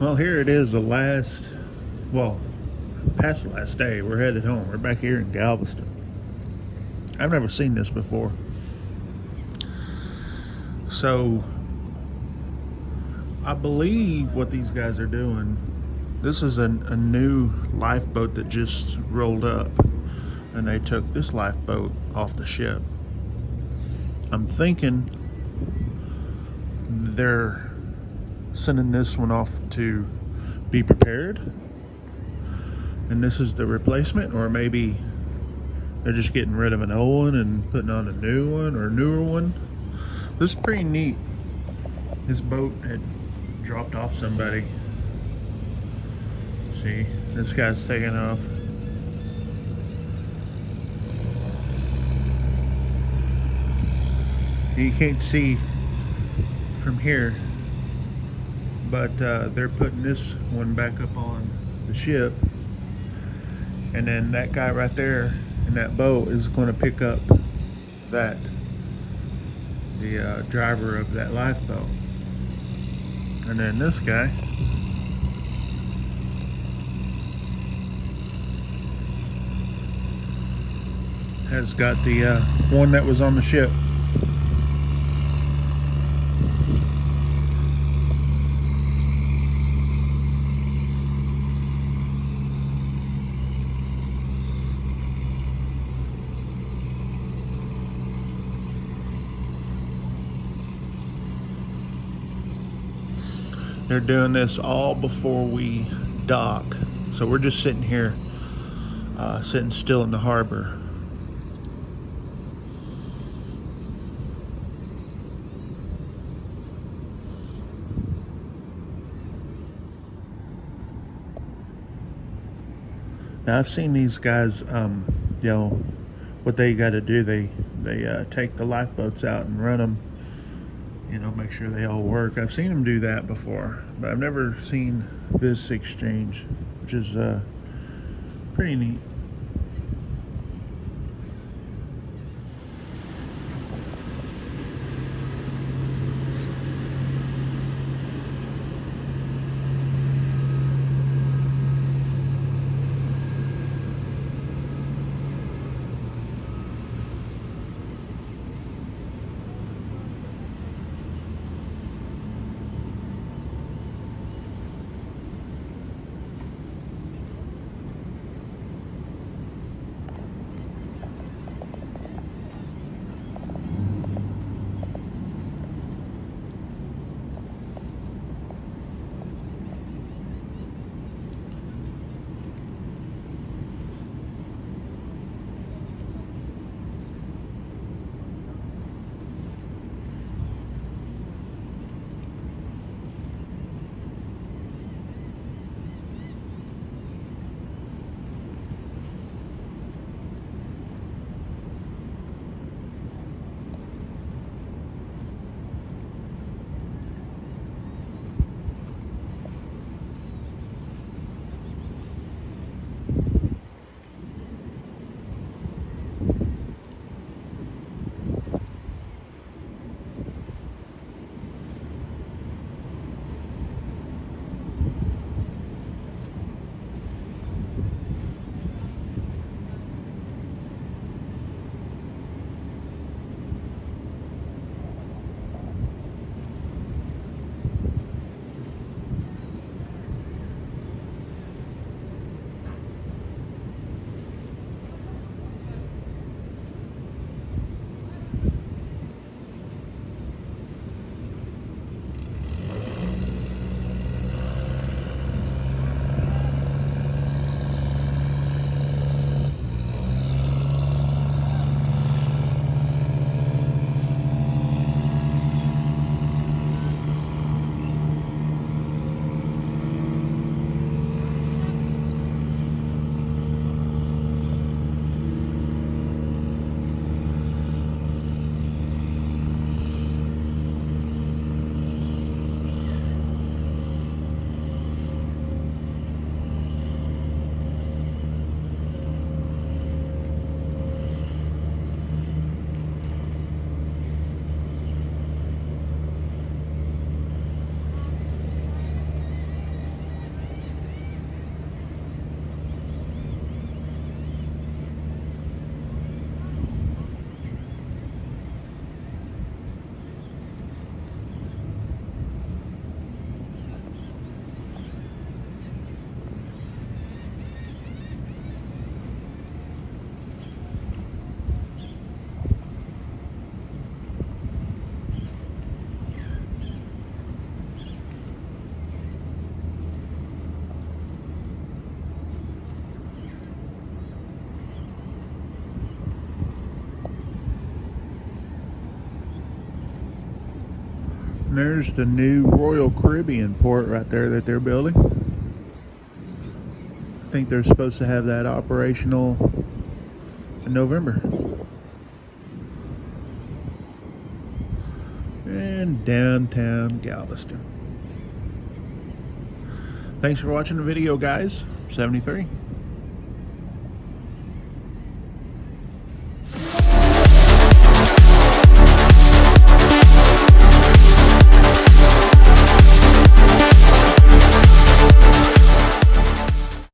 Well, here it is, well, past the last day. We're headed home. We're back here in Galveston. I've never seen this before. So, I believe what these guys are doing, this is a new lifeboat that just rolled up. And they took this lifeboat off the ship. I'm thinking they're sending this one off to be prepared. And this is the replacement, or maybe they're just getting rid of an old one and putting on a new one or a newer one. This is pretty neat. This boat had dropped off somebody. See, this guy's taking off. You can't see from here, but they're putting this one back up on the ship. And then that guy right there in that boat is going to pick up the driver of that lifeboat. And then this guy has got the one that was on the ship. They're doing this all before we dock. So we're just sitting here, sitting still in the harbor. Now I've seen these guys, what they got to do. They take the lifeboats out and run them. Make sure they all work. I've seen them do that before, but I've never seen this exchange, which is pretty neat. And there's the new Royal Caribbean port right there that they're building. I think they're supposed to have that operational in November. And downtown Galveston. Thanks for watching the video, guys. 73.